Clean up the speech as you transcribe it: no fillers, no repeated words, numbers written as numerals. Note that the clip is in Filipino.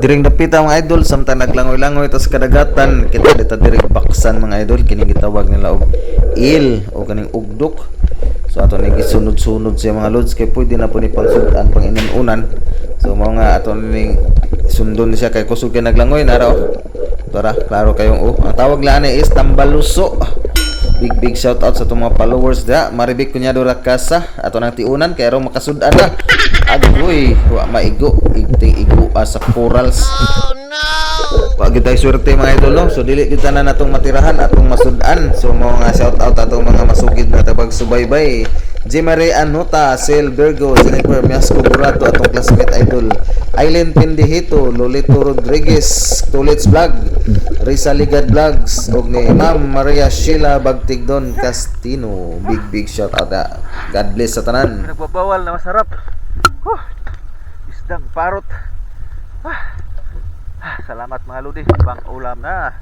Diring dapita mga idol, samtang naglangoy-langoy tas kadagatan, kita dito diring baksan mga idol, kining gitawag nila og il o kaning ugdok. So ato ni gisunod-sunod siya mga lods kay pwede na po ni pangsudan pang inunan. So mao nga ato ni sundon siya kay kusog kay naglangoy na raw. Tara, klaro kayong ang tawag lang ni is tambaluso. Big shout out sa itong mga followers da. Maribik kunya do rakasa ato nang tiunan kay ro makasudan na. Agoy, wa maigo, igo sa corals. Oh no. Wa gid tay swerte mga idol no. So dili kita na natong matirahan atong masudan. So mo nga shout out atong mga masugid na tabag subaybay. Jemare Anota, Sel Virgo, Jennifer Miasco Burato atong classmate idol. Aileen Pendihito, Lolito Rodriguez, Tulits Vlog, Risa Ligad Vlogs, ug ni Ma'am Maria Sheila Bagtigdon Castino. Big shout out. God bless sa tanan. Nagbabawal na masarap. Isdang parot. Salamat mga lodi, bang ulam na.